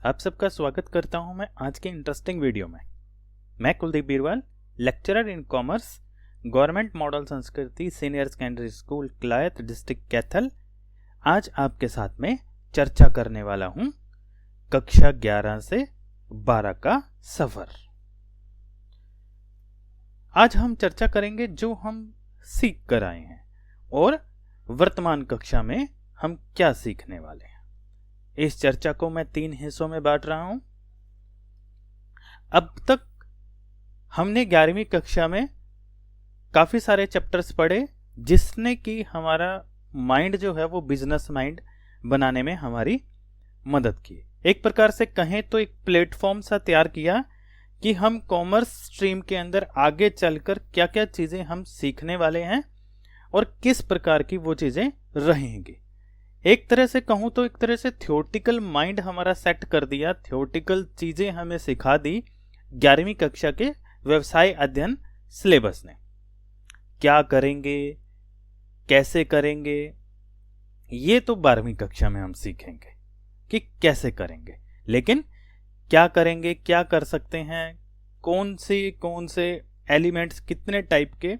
आप सबका स्वागत करता हूं मैं आज के इंटरेस्टिंग वीडियो में। मैं Kuldeep Birwal, lecturer in commerce, government model Sanskriti senior secondary school Klayat district Kaithal, आज आपके साथ में चर्चा करने वाला हूं कक्षा 11 से 12 का सफर। आज हम चर्चा करेंगे जो हम सीख कर आए हैं और वर्तमान कक्षा में हम क्या सीखने वाले हैं। इस चर्चा को मैं 3 हिस्सों में बांट रहा हूं। अब तक हमने 11वीं कक्षा में काफी सारे चैप्टर्स पढ़े जिसने कि हमारा माइंड जो है वो बिजनेस माइंड बनाने में हमारी मदद की। एक प्रकार से कहें तो एक प्लेटफॉर्म सा तैयार किया कि हम कॉमर्स स्ट्रीम के अंदर आगे चलकर क्या क्या चीजें हम सीखने वाले हैं और किस प्रकार की वो चीजें रहेंगी। एक तरह से कहूं तो एक तरह से थ्योरेटिकल माइंड हमारा सेट कर दिया, थ्योरेटिकल चीजें हमें सिखा दी 11वीं कक्षा के व्यवसाय अध्ययन सिलेबस ने। क्या करेंगे, कैसे करेंगे, ये तो 12वीं कक्षा में हम सीखेंगे कि कैसे करेंगे, लेकिन क्या करेंगे, क्या कर सकते हैं, कौन से एलिमेंट्स कितने टाइप के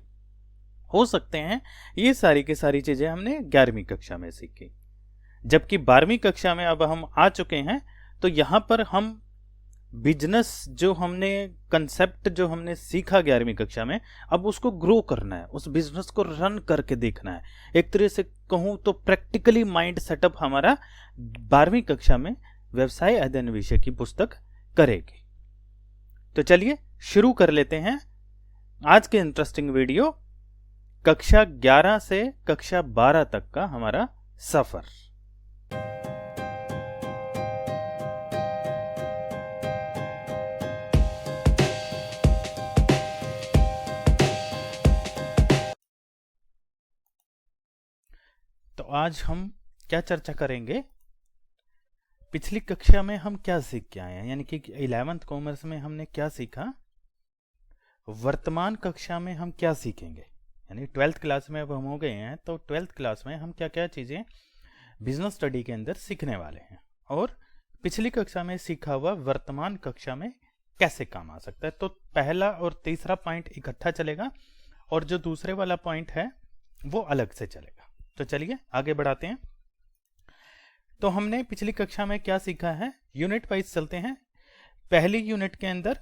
हो सकते हैं, ये सारी की सारी चीजें हमने 11वीं कक्षा में सीखी। जबकि 12वीं कक्षा में अब हम आ चुके हैं तो यहां पर हम बिजनेस जो हमने कंसेप्ट जो हमने सीखा 11वीं कक्षा में, अब उसको ग्रो करना है, उस बिजनेस को रन करके देखना है। एक तरह से कहूं तो प्रैक्टिकली माइंड सेटअप हमारा 12वीं कक्षा में व्यवसाय अध्ययन विषय की पुस्तक करेगी। तो चलिए शुरू कर लेते हैं आज के इंटरेस्टिंग वीडियो, कक्षा 11 से कक्षा 12 तक का हमारा सफर। तो आज हम क्या चर्चा करेंगे, पिछली कक्षा में हम क्या सीख के आए हैं, यानी कि 11th कॉमर्स में हमने क्या सीखा, वर्तमान कक्षा में हम क्या सीखेंगे। यानी 12th क्लास में अब हम हो गए हैं तो 12th क्लास में हम क्या क्या चीजें बिजनेस स्टडी के अंदर सीखने वाले हैं और पिछली कक्षा में सीखा हुआ वर्तमान कक्षा में कैसे काम आ सकता है। तो पहला और तीसरा पॉइंट इकट्ठा चलेगा और जो दूसरे वाला पॉइंट है वो अलग से चलेगा। तो चलिए आगे बढ़ाते हैं। तो हमने पिछली कक्षा में क्या सीखा है, यूनिट वाइज चलते हैं। पहली यूनिट के अंदर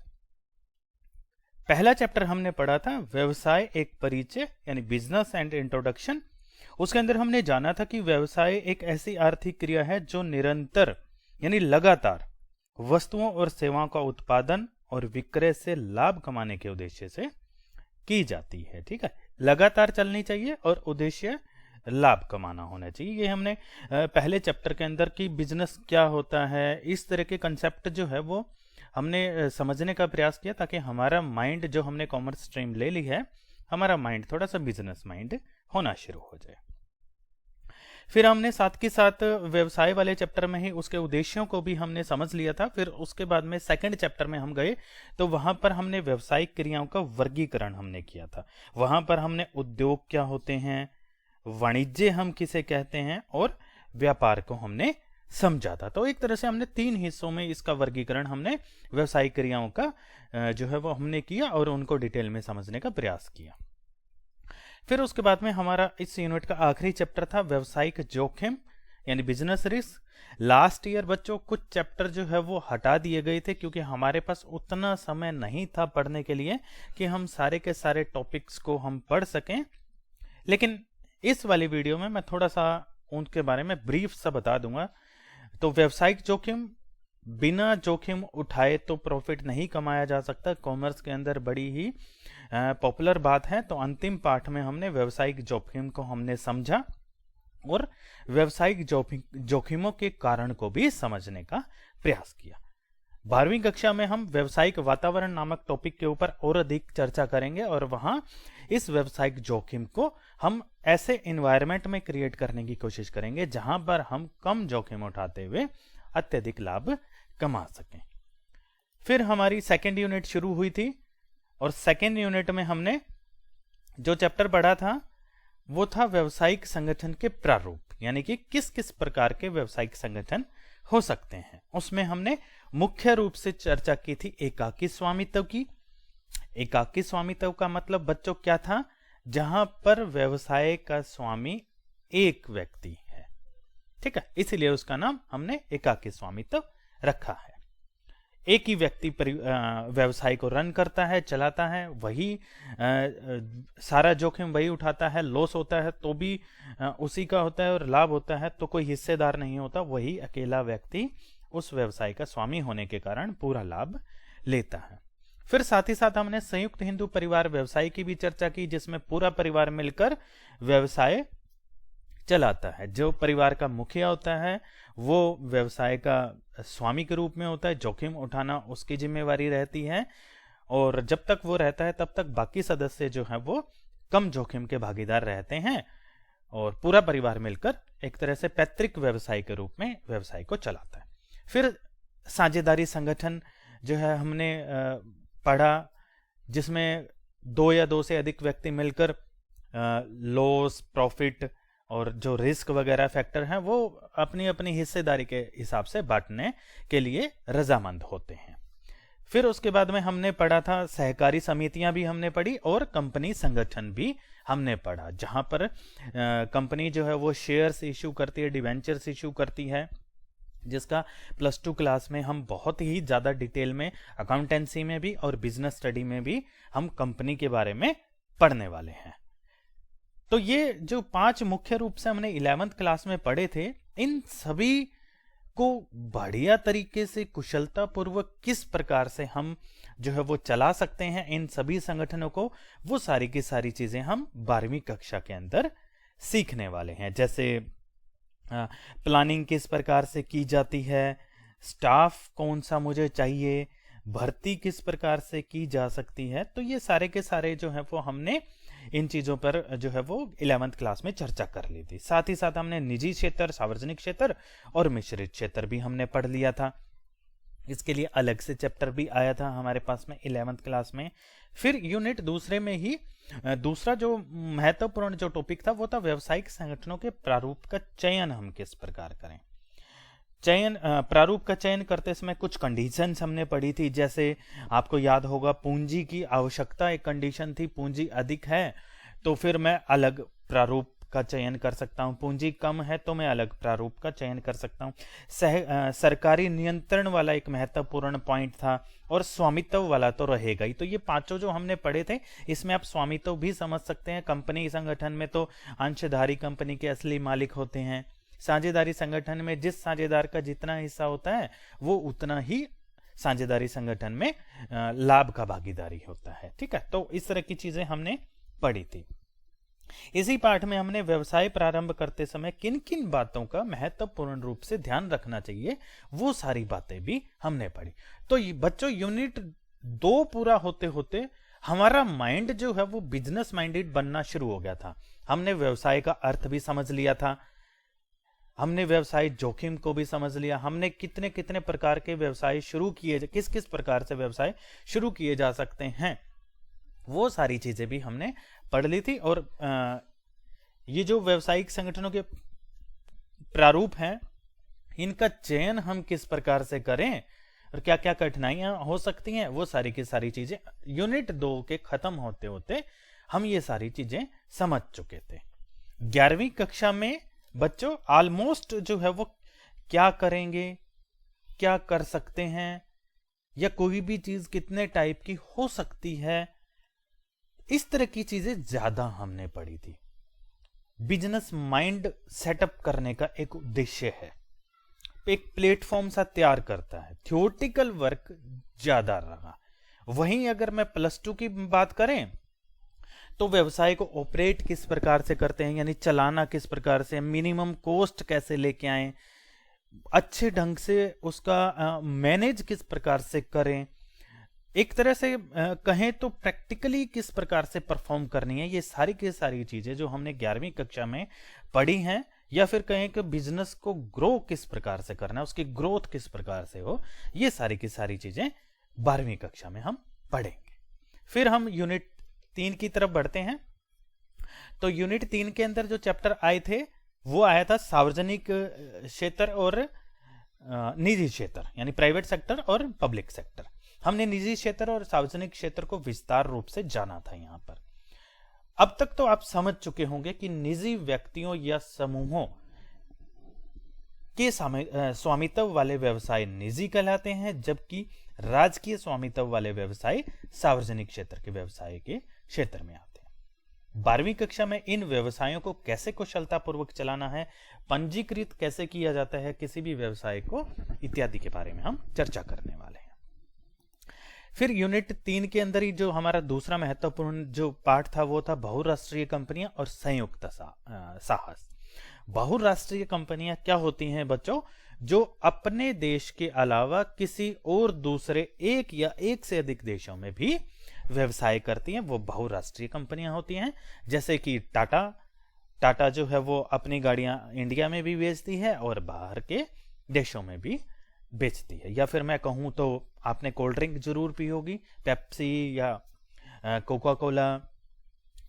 पहला चैप्टर हमने पढ़ा था व्यवसाय एक परिचय, यानी बिजनेस एंड इंट्रोडक्शन। उसके अंदर हमने जाना था कि व्यवसाय एक ऐसी आर्थिक क्रिया है जो निरंतर यानी लगातार वस्तुओं और सेवाओं का उत्पादन और विक्रय से लाभ कमाने के उद्देश्य से की जाती है। ठीक है, लगातार चलनी चाहिए और उद्देश्य लाभ कमाना होना चाहिए। ये हमने पहले चैप्टर के अंदर की बिजनेस क्या होता है, इस तरह के कंसेप्ट जो है वो हमने समझने का प्रयास किया ताकि हमारा माइंड, जो हमने कॉमर्स स्ट्रीम ले ली है, हमारा माइंड थोड़ा सा बिजनेस माइंड होना शुरू हो जाए। फिर हमने साथ के साथ व्यवसाय वाले चैप्टर में ही उसके उद्देश्यों को भी हमने समझ लिया था। फिर उसके बाद में सेकंड चैप्टर में हम गए तो वहां पर हमने व्यवसायिक क्रियाओं का वर्गीकरण हमने किया था। वहां पर हमने उद्योग क्या होते हैं, वाणिज्य हम किसे कहते हैं और व्यापार को हमने समझा था। तो एक तरह से हमने 3 हिस्सों में इसका वर्गीकरण हमने व्यवसायिक क्रियाओं का जो है वो हमने किया और उनको डिटेल में समझने का प्रयास किया। फिर उसके बाद में हमारा इस यूनिट का आखिरी चैप्टर था व्यवसायिक जोखिम, यानी बिजनेस रिस्क। लास्ट ईयर बच्चों कुछ चैप्टर जो है वो हटा दिए गए थे क्योंकि हमारे पास उतना समय नहीं था पढ़ने के लिए कि हम सारे के सारे टॉपिक्स को हम पढ़ सकें। लेकिन इस वाली वीडियो में मैं थोड़ा सा उनके बारे में ब्रीफ सा बता दूंगा। तो व्यवसायिक जोखिम, बिना जोखिम उठाए तो प्रॉफिट नहीं कमाया जा सकता, कॉमर्स के अंदर बड़ी ही पॉपुलर बात है। तो अंतिम पाठ में हमने व्यवसायिक जोखिम को हमने समझा और व्यवसायिक जोखिमों के कारण को भी समझने का प्रयास किया। 12वीं कक्षा में हम व्यवसायिक वातावरण नामक टॉपिक के ऊपर और अधिक चर्चा करेंगे और वहां इस व्यवसायिक जोखिम को हम ऐसे एनवायरनमेंट में क्रिएट करने की कोशिश करेंगे जहां पर हम कम जोखिम उठाते हुए अत्यधिक लाभ कमा सकें। फिर हमारी सेकेंड यूनिट शुरू हुई थी और सेकेंड यूनिट में हमने जो चैप्टर पढ़ा था वो था व्यवसायिक संगठन के प्रारूप, यानी कि किस किस प्रकार के व्यवसायिक संगठन हो सकते हैं। उसमें हमने मुख्य रूप से चर्चा की थी एकाकी स्वामित्व की। एकाकी स्वामित्व का मतलब बच्चों क्या था? जहां पर व्यवसाय का स्वामी एक व्यक्ति है, ठीक है, इसीलिए उसका नाम हमने एकाकी स्वामित्व रखा है। एक ही व्यक्ति व्यवसाय को रन करता है, चलाता है, वही सारा जोखिम वही उठाता है, लॉस होता है तो भी उसी का होता है और लाभ होता है तो कोई हिस्सेदार नहीं होता, वही अकेला व्यक्ति उस व्यवसाय का स्वामी होने के कारण पूरा लाभ लेता है। फिर साथ ही साथ हमने संयुक्त हिंदू परिवार व्यवसाय की भी चर्चा की, जिसमें पूरा परिवार मिलकर व्यवसाय चलाता है। जो परिवार का मुखिया होता है वो व्यवसाय का स्वामी के रूप में होता है, जोखिम उठाना उसकी जिम्मेवारी रहती है, और जब तक वो रहता है तब तक बाकी सदस्य जो है वो कम जोखिम के भागीदार रहते हैं, और पूरा परिवार मिलकर एक तरह से पैतृक व्यवसाय के रूप में व्यवसाय को चलाता है। फिर साझेदारी संगठन जो है हमने पढ़ा, जिसमें 2 या 2 से अधिक व्यक्ति मिलकर लॉस, प्रॉफिट और जो रिस्क वगैरह फैक्टर हैं वो अपनी अपनी हिस्सेदारी के हिसाब से बांटने के लिए रजामंद होते हैं। फिर उसके बाद में हमने पढ़ा था सहकारी समितियां भी हमने पढ़ी और कंपनी संगठन भी हमने पढ़ा, जहां पर कंपनी जो है वो शेयर्स इश्यू करती है, डिवेंचर्स इश्यू करती है, जिसका +2 क्लास में हम बहुत ही ज़्यादा डिटेल में अकाउंटेंसी में भी और बिजनेस स्टडी में भी हम कंपनी के बारे में पढ़ने वाले हैं। तो ये जो 5 मुख्य रूप से हमने 11th क्लास में पढ़े थे, इन सभी को बढ़िया तरीके से कुशलता पूर्वक किस प्रकार से हम जो है वो चला सकते हैं इन सभी संगठनों को, वो सारी की सारी चीजें हम 12वीं कक्षा के अंदर सीखने वाले हैं। जैसे प्लानिंग किस प्रकार से की जाती है, स्टाफ कौन सा मुझे चाहिए, भर्ती किस प्रकार से की जा सकती है, तो ये सारे के सारे जो है वो हमने इन चीजों पर जो है वो 11th क्लास में चर्चा कर ली थी। साथ ही साथ हमने निजी क्षेत्र, सार्वजनिक क्षेत्र और मिश्रित क्षेत्र भी हमने पढ़ लिया था। इसके लिए अलग से चैप्टर भी आया था हमारे पास में 11th क्लास में। फिर यूनिट दूसरे में ही दूसरा जो महत्वपूर्ण जो टॉपिक था वो था व्यावसायिक संगठनों के प्रारूप का चयन हम किस प्रकार करें। प्रारूप का चयन करते समय कुछ कंडीशंस हमने पढ़ी थी, जैसे आपको याद होगा पूंजी की आवश्यकता एक कंडीशन थी, पूंजी अधिक है तो फिर मैं अलग प्रारूप का चयन कर सकता हूं, पूंजी कम है तो मैं अलग प्रारूप का चयन कर सकता हूं। सरकारी नियंत्रण वाला एक महत्वपूर्ण पॉइंट था, और स्वामित्व वाला तो रहेगा ही। तो ये 5 जो हमने पढ़े थे, इसमें आप स्वामित्व भी समझ सकते हैं। कंपनी संगठन में तो अंशधारी कंपनी के असली मालिक होते हैं, साझेदारी संगठन में जिस साझेदार का जितना हिस्सा होता है वो उतना ही साझेदारी संगठन में लाभ का भागीदारी होता है, ठीक है। तो इस तरह की चीजें हमने पढ़ी थी। इसी पाठ में हमने व्यवसाय प्रारंभ करते समय किन किन बातों का महत्वपूर्ण रूप से ध्यान रखना चाहिए वो सारी बातें भी हमने पढ़ी। तो बच्चों यूनिट 2 पूरा होते होते हमारा माइंड जो है वो बिजनेस माइंडेड बनना शुरू हो गया था। हमने व्यवसाय का अर्थ भी समझ लिया था, हमने व्यवसाय जोखिम को भी समझ लिया, हमने कितने कितने प्रकार के व्यवसाय शुरू किए, किस किस प्रकार से व्यवसाय शुरू किए जा सकते हैं, वो सारी चीजें भी हमने पढ़ ली थी। और ये जो व्यावसायिक संगठनों के प्रारूप हैं, इनका चयन हम किस प्रकार से करें और क्या क्या कठिनाइयां हो सकती हैं, वो सारी की सारी चीजें यूनिट 2 के खत्म होते होते हम ये सारी चीजें समझ चुके थे। 11वीं कक्षा में बच्चों ऑलमोस्ट जो है वो क्या करेंगे, क्या कर सकते हैं, या कोई भी चीज कितने टाइप की हो सकती है, इस तरह की चीजें ज्यादा हमने पढ़ी थी। बिजनेस माइंड सेटअप करने का एक उद्देश्य है, एक प्लेटफॉर्म सा तैयार करता है, थ्योरेटिकल वर्क ज्यादा रहा। वहीं अगर मैं +2 की बात करें तो व्यवसाय को ऑपरेट किस प्रकार से करते हैं, यानी चलाना किस प्रकार से, मिनिमम कॉस्ट कैसे लेके आए, अच्छे ढंग से उसका मैनेज किस प्रकार से करें, एक तरह से कहें तो प्रैक्टिकली किस प्रकार से परफॉर्म करनी है। ये सारी की सारी चीजें जो हमने 11वीं कक्षा में पढ़ी हैं, या फिर कहें कि बिजनेस को ग्रो किस प्रकार से करना है, उसकी ग्रोथ किस प्रकार से हो, ये सारी की सारी चीजें 12वीं कक्षा में हम पढ़ेंगे। फिर हम यूनिट 3 की तरफ बढ़ते हैं। तो यूनिट 3 के अंदर जो चैप्टर आए थे वो आया था सार्वजनिक क्षेत्र और निजी क्षेत्र यानी प्राइवेट सेक्टर और पब्लिक सेक्टर। हमने निजी क्षेत्र और सार्वजनिक क्षेत्र को विस्तार रूप से जाना था। यहां पर अब तक तो आप समझ चुके होंगे कि निजी व्यक्तियों या समूहों के स्वामित्व वाले व्यवसाय निजी कहलाते हैं, जबकि राजकीय स्वामित्व वाले व्यवसाय सार्वजनिक क्षेत्र के व्यवसाय के क्षेत्र में आते हैं। 12वीं कक्षा में इन व्यवसायों को कैसे कुशलतापूर्वक चलाना है, पंजीकृत कैसे किया जाता है किसी भी व्यवसाय को, इत्यादि के बारे में हम चर्चा करने वाले हैं। फिर यूनिट 3 के अंदर ही जो हमारा दूसरा महत्वपूर्ण जो पार्ट था वो था बहुराष्ट्रीय कंपनियां और संयुक्त साहस। बहुराष्ट्रीय कंपनियां क्या होती हैं बच्चों? जो अपने देश के अलावा किसी और दूसरे एक या एक से अधिक देशों में भी व्यवसाय करती हैं, वो बहुराष्ट्रीय कंपनियां होती हैं। जैसे कि टाटा जो है वो अपनी गाड़ियां इंडिया में भी बेचती है और बाहर के देशों में भी बेचती है। या फिर मैं कहूं तो आपने कोल्ड ड्रिंक जरूर पी होगी, पेप्सी या कोका कोला,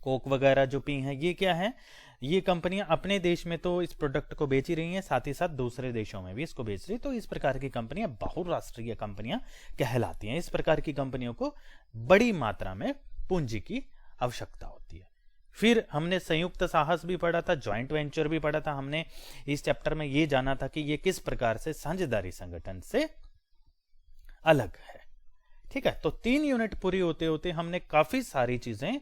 कोक वगैरह जो पी हैं, ये क्या है? ये कंपनियां अपने देश में तो इस प्रोडक्ट को बेच ही रही हैं, साथ ही साथ दूसरे देशों में भी इसको बेच रही है। तो इस प्रकार की कंपनियां बहुराष्ट्रीय कंपनियां कहलाती हैं। इस प्रकार की कंपनियों को बड़ी मात्रा में पूंजी की आवश्यकता होती है। फिर हमने संयुक्त साहस भी पढ़ा था, ज्वाइंट वेंचर भी पढ़ा था। हमने इस चैप्टर में ये जाना था कि ये किस प्रकार से साझेदारी संगठन से अलग है। ठीक है, तो 3 यूनिट पूरी होते होते हमने काफी सारी चीजें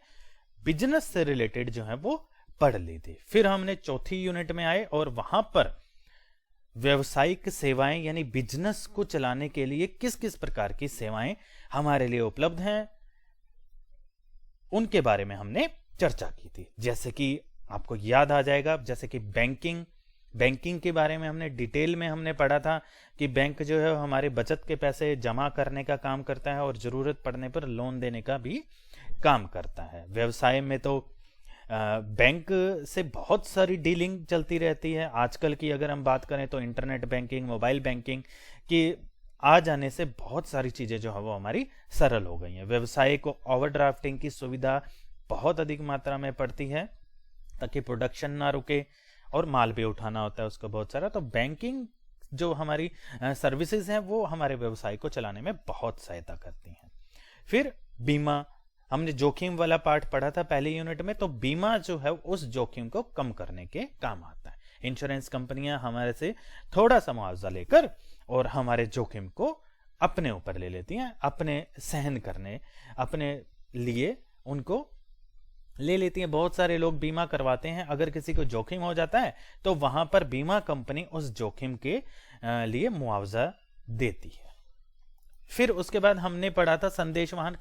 बिजनेस से रिलेटेड जो है वो पढ़ ली थी। फिर हमने चौथी यूनिट में आए और वहां पर व्यवसायिक सेवाएं यानी बिजनेस को चलाने के लिए किस किस प्रकार की सेवाएं हमारे लिए उपलब्ध हैं, उनके बारे में हमने चर्चा की थी। जैसे कि आपको याद आ जाएगा, जैसे कि बैंकिंग के बारे में हमने डिटेल में हमने पढ़ा था कि बैंक जो है हमारे बचत के पैसे जमा करने का काम करता है और जरूरत पड़ने पर लोन देने का भी काम करता है। व्यवसाय में तो बैंक से बहुत सारी डीलिंग चलती रहती है। आजकल की अगर हम बात करें तो इंटरनेट बैंकिंग, मोबाइल बैंकिंग की आ जाने से बहुत सारी चीजें जो है वो हमारी सरल हो गई हैं। व्यवसाय को ओवरड्राफ्टिंग की सुविधा बहुत अधिक मात्रा में पड़ती है ताकि प्रोडक्शन ना रुके, और माल भी उठाना होता है उसको बहुत सारा। तो बैंकिंग जो हमारी सर्विसेज हैं वो हमारे व्यवसाय को चलाने में बहुत सहायता करती हैं। फिर बीमा, हमने जोखिम वाला पार्ट पढ़ा था पहले यूनिट में। तो बीमा जो है उस जोखिम को कम करने के काम आता है। इंश्योरेंस कंपनियां हमारे से थोड़ा सा मुआवजा लेकर और हमारे जोखिम को अपने ऊपर ले लेती हैं, अपने सहन करने, अपने लिए उनको ले लेती हैं। बहुत सारे लोग बीमा करवाते हैं, अगर किसी को जोखिम हो जाता है तो वहां पर बीमा कंपनी उस जोखिम के लिए मुआवजा देती है। फिर उसके बाद हमने पढ़ा था संदेशवाहन,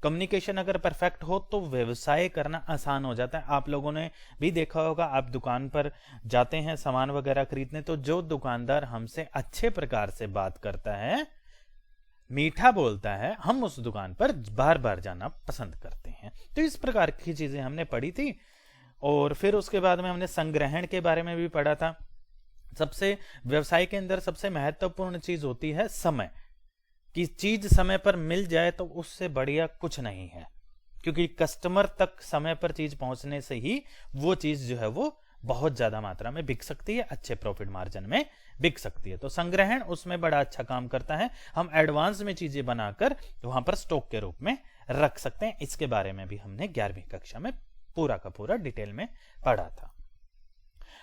कम्युनिकेशन अगर परफेक्ट हो तो व्यवसाय करना आसान हो जाता है। आप लोगों ने भी देखा होगा, आप दुकान पर जाते हैं सामान वगैरह खरीदने, तो जो दुकानदार हमसे अच्छे प्रकार से बात करता है, मीठा बोलता है, हम उस दुकान पर बार बार जाना पसंद करते हैं। तो इस प्रकार की चीजें हमने पढ़ी थी। और फिर उसके बाद में हमने संग्रहण के बारे में भी पढ़ा था। सबसे व्यवसाय के अंदर सबसे महत्वपूर्ण चीज होती है समय, कि चीज समय पर मिल जाए तो उससे बढ़िया कुछ नहीं है, क्योंकि कस्टमर तक समय पर चीज पहुंचने से ही वो चीज जो है वो बहुत ज्यादा मात्रा में बिक सकती है, अच्छे प्रॉफिट मार्जिन में बिक सकती है। तो संग्रहण उसमें बड़ा अच्छा काम करता है। हम एडवांस में चीजें बनाकर वहां पर स्टॉक के रूप में रख सकते हैं। इसके बारे में भी हमने 11वीं कक्षा में पूरा का पूरा डिटेल में पढ़ा था।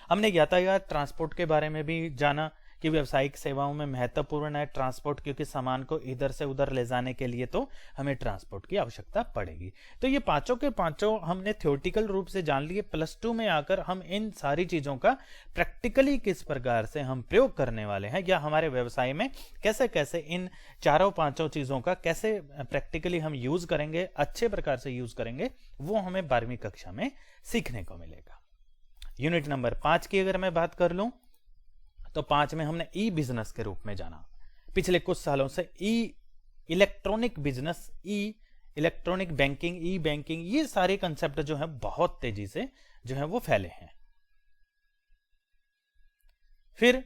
हमने यातायात ट्रांसपोर्ट के बारे में भी जाना कि व्यावसायिक सेवाओं में महत्वपूर्ण है ट्रांसपोर्ट, क्योंकि सामान को इधर से उधर ले जाने के लिए तो हमें ट्रांसपोर्ट की आवश्यकता पड़ेगी। तो ये पांचों के पांचों हमने थ्योरेटिकल रूप से जान लिए। +2 में आकर हम इन सारी चीजों का प्रैक्टिकली किस प्रकार से हम प्रयोग करने वाले हैं, या हमारे व्यवसाय में कैसे कैसे इन चारों पांचों चीजों का कैसे प्रैक्टिकली हम यूज करेंगे, अच्छे प्रकार से यूज करेंगे, वो हमें 12वीं कक्षा में सीखने को मिलेगा। यूनिट नंबर 5 की अगर मैं बात कर लूं तो 5 में हमने ई बिजनेस के रूप में जाना। पिछले कुछ सालों से इलेक्ट्रॉनिक बिजनेस, इलेक्ट्रॉनिक बैंकिंग, ई बैंकिंग, ये सारे कंसेप्ट जो है बहुत तेजी से जो है वो फैले हैं। फिर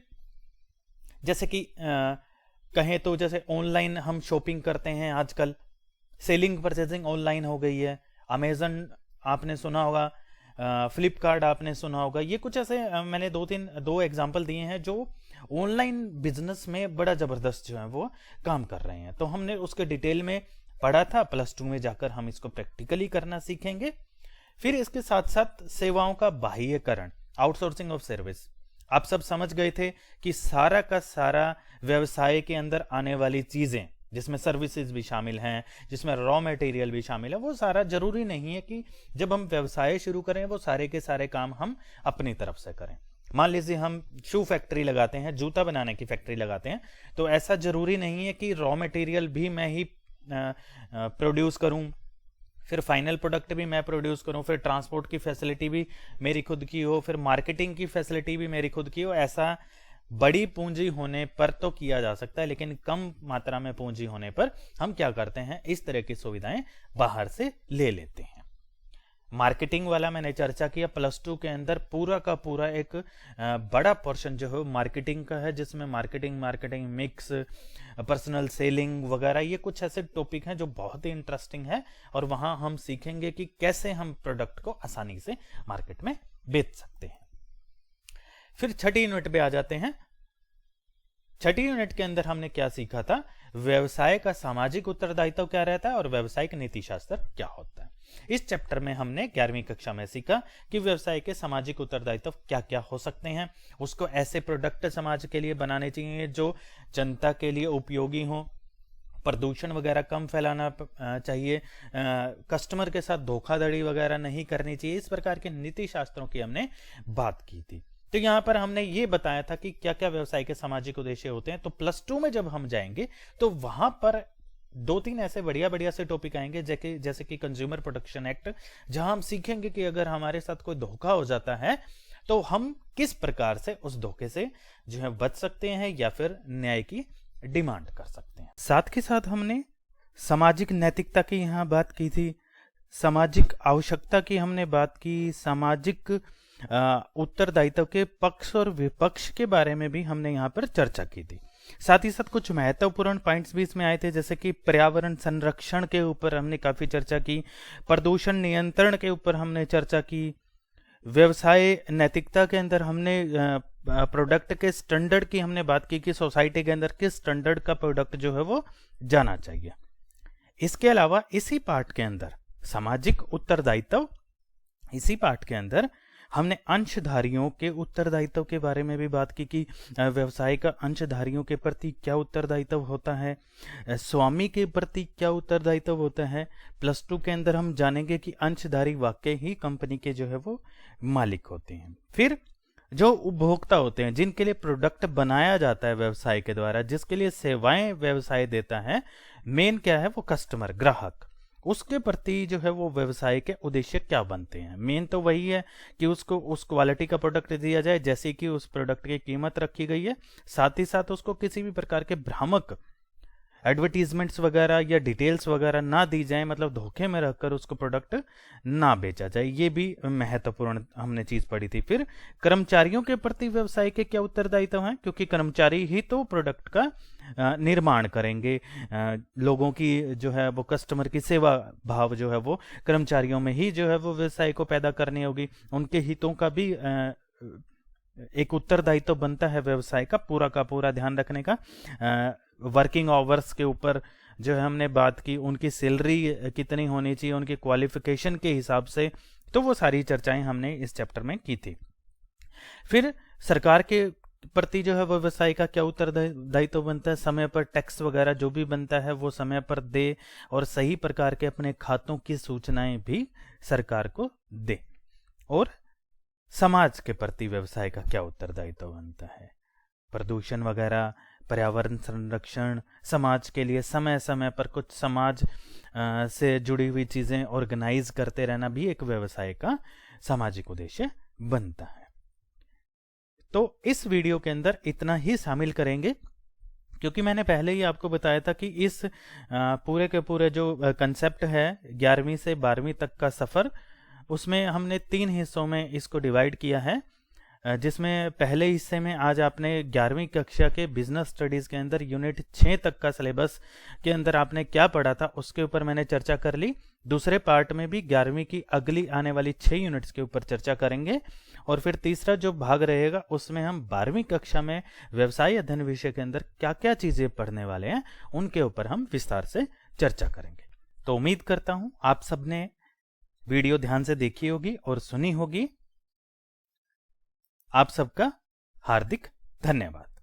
जैसे कि कहें तो जैसे ऑनलाइन हम शॉपिंग करते हैं आजकल, सेलिंग परचेजिंग ऑनलाइन हो गई है। अमेजन आपने सुना होगा, फ्लिपकार्ट आपने सुना होगा। ये कुछ ऐसे मैंने 2 एग्जांपल दिए हैं जो ऑनलाइन बिजनेस में बड़ा जबरदस्त जो है वो काम कर रहे हैं। तो हमने उसके डिटेल में पढ़ा था, प्लस 2 में जाकर हम इसको प्रैक्टिकली करना सीखेंगे। फिर इसके साथ साथ सेवाओं का बाह्यकरण, आउटसोर्सिंग ऑफ सर्विस। आप सब समझ गए थे कि सारा का सारा व्यवसाय के अंदर आने वाली चीजें, जिसमें सर्विसेज भी शामिल हैं, जिसमें रॉ मटेरियल भी शामिल है, वो सारा जरूरी नहीं है कि जब हम व्यवसाय शुरू करें वो सारे के सारे काम हम अपनी तरफ से करें। मान लीजिए हम शू फैक्ट्री लगाते हैं, जूता बनाने की फैक्ट्री लगाते हैं, तो ऐसा जरूरी नहीं है कि रॉ मटेरियल भी मैं ही प्रोड्यूस करूं, फिर फाइनल प्रोडक्ट भी मैं प्रोड्यूस करूं, फिर ट्रांसपोर्ट की फैसिलिटी भी मेरी खुद की हो, फिर मार्केटिंग की फैसिलिटी भी मेरी खुद की हो। ऐसा बड़ी पूंजी होने पर तो किया जा सकता है, लेकिन कम मात्रा में पूंजी होने पर हम क्या करते हैं, इस तरह की सुविधाएं बाहर से ले लेते हैं। मार्केटिंग वाला मैंने चर्चा किया, प्लस 2 के अंदर पूरा का पूरा एक बड़ा पोर्शन जो है मार्केटिंग का है, जिसमें मार्केटिंग मिक्स, पर्सनल सेलिंग वगैरह, ये कुछ ऐसे टॉपिक हैं जो बहुत ही इंटरेस्टिंग है, और वहां हम सीखेंगे कि कैसे हम प्रोडक्ट को आसानी से मार्केट में बेच सकते हैं। फिर छठी यूनिट पे आ जाते हैं। छठी यूनिट के अंदर हमने क्या सीखा था, व्यवसाय का सामाजिक उत्तरदायित्व क्या रहता है और व्यवसायिक नीति शास्त्र क्या होता है। इस चैप्टर में हमने 11वीं कक्षा में सीखा कि व्यवसाय के सामाजिक उत्तरदायित्व क्या क्या हो सकते हैं। उसको ऐसे प्रोडक्ट समाज के लिए बनाने चाहिए जो जनता के लिए उपयोगी हो, प्रदूषण वगैरह कम फैलाना चाहिए, कस्टमर के साथ धोखाधड़ी वगैरह नहीं करनी चाहिए। इस प्रकार के नीति शास्त्रों की हमने बात की थी। तो यहां पर हमने ये बताया था कि क्या क्या व्यवसाय के सामाजिक उद्देश्य होते हैं। तो प्लस 2 में जब हम जाएंगे तो वहां पर 2-3 ऐसे बढ़िया से टॉपिक आएंगे, जैसे कि कंज्यूमर प्रोटेक्शन एक्ट, जहां हम सीखेंगे कि अगर हमारे साथ कोई धोखा हो जाता है तो हम किस प्रकार से उस धोखे से जो है बच सकते हैं या फिर न्याय की डिमांड कर सकते हैं। साथ के साथ हमने सामाजिक नैतिकता की यहाँ बात की थी, सामाजिक आवश्यकता की हमने बात की, सामाजिक उत्तरदायित्व के पक्ष और विपक्ष के बारे में भी हमने यहाँ पर चर्चा की थी। साथ ही साथ कुछ महत्वपूर्ण पॉइंट्स भी इसमें आए थे, जैसे कि पर्यावरण संरक्षण के ऊपर हमने काफी चर्चा की, प्रदूषण नियंत्रण के ऊपर हमने चर्चा की, व्यवसाय नैतिकता के अंदर हमने प्रोडक्ट के स्टैंडर्ड की हमने बात की कि सोसाइटी के अंदर किस स्टैंडर्ड का प्रोडक्ट जो है वो जाना चाहिए। इसके अलावा इसी पार्ट के अंदर सामाजिक उत्तरदायित्व, इसी पार्ट के अंदर हमने अंशधारियों के उत्तरदायित्व के बारे में भी बात की कि व्यवसाय का अंशधारियों के प्रति क्या उत्तरदायित्व होता है, स्वामी के प्रति क्या उत्तरदायित्व होता है। प्लस 2 के अंदर हम जानेंगे कि अंशधारी वाकई ही कंपनी के जो है वो मालिक होते हैं। फिर जो उपभोक्ता होते हैं, जिनके लिए प्रोडक्ट बनाया जाता है व्यवसाय के द्वारा, जिसके लिए सेवाएं व्यवसाय देता है, मेन क्या है वो कस्टमर, ग्राहक, उसके प्रति जो है वो व्यवसाय के उद्देश्य क्या बनते हैं। मेन तो वही है कि उसको उस क्वालिटी का प्रोडक्ट दिया जाए जैसे कि उस प्रोडक्ट की कीमत रखी गई है, साथ ही साथ उसको किसी भी प्रकार के भ्रामक एडवर्टीजमेंट्स वगैरह या डिटेल्स वगैरह ना दी जाए, मतलब धोखे में रखकर उसको प्रोडक्ट ना बेचा जाए। ये भी महत्वपूर्ण हमने चीज पढ़ी थी। फिर कर्मचारियों के प्रति व्यवसाय के क्या उत्तरदायित्व हैं, क्योंकि कर्मचारी ही तो प्रोडक्ट का निर्माण करेंगे, लोगों की जो है वो कस्टमर की सेवा भाव जो है वो कर्मचारियों में ही जो है वो व्यवसाय को पैदा करनी होगी। उनके हितों का भी एक उत्तरदायित्व बनता है व्यवसाय का पूरा ध्यान रखने का। वर्किंग आवर्स के ऊपर जो है हमने बात की, उनकी सैलरी कितनी होनी चाहिए, उनकी क्वालिफिकेशन के हिसाब से, तो वो सारी चर्चाएं हमने इस चैप्टर में की थी। फिर सरकार के प्रति जो है व्यवसाय का क्या उत्तरदायित्व बनता है, समय पर टैक्स वगैरह जो भी बनता है वो समय पर दे और सही प्रकार के अपने खातों की सूचनाएं भी सरकार को दे। और समाज के प्रति व्यवसाय का क्या उत्तरदायित्व बनता है, प्रदूषण वगैरह, पर्यावरण संरक्षण, समाज के लिए समय समय पर कुछ समाज से जुड़ी हुई चीजें ऑर्गेनाइज करते रहना भी एक व्यवसाय का सामाजिक उद्देश्य बनता है। तो इस वीडियो के अंदर इतना ही शामिल करेंगे, क्योंकि मैंने पहले ही आपको बताया था कि इस पूरे के पूरे जो कंसेप्ट है 11वीं से 12वीं तक का सफर, उसमें हमने 3 हिस्सों में इसको डिवाइड किया है, जिसमें पहले हिस्से में आज आपने 11वीं कक्षा के बिजनेस स्टडीज के अंदर यूनिट 6 तक का सिलेबस के अंदर आपने क्या पढ़ा था उसके ऊपर मैंने चर्चा कर ली। दूसरे पार्ट में भी 11वीं की अगली आने वाली 6 यूनिट्स के ऊपर चर्चा करेंगे और फिर तीसरा जो भाग रहेगा उसमें हम 12वीं कक्षा में व्यवसाय अध्ययन विषय के अंदर क्या क्या चीजें पढ़ने वाले हैं उनके ऊपर हम विस्तार से चर्चा करेंगे। तो उम्मीद करता हूं आप सबने वीडियो ध्यान से देखी होगी और सुनी होगी। आप सबका हार्दिक धन्यवाद।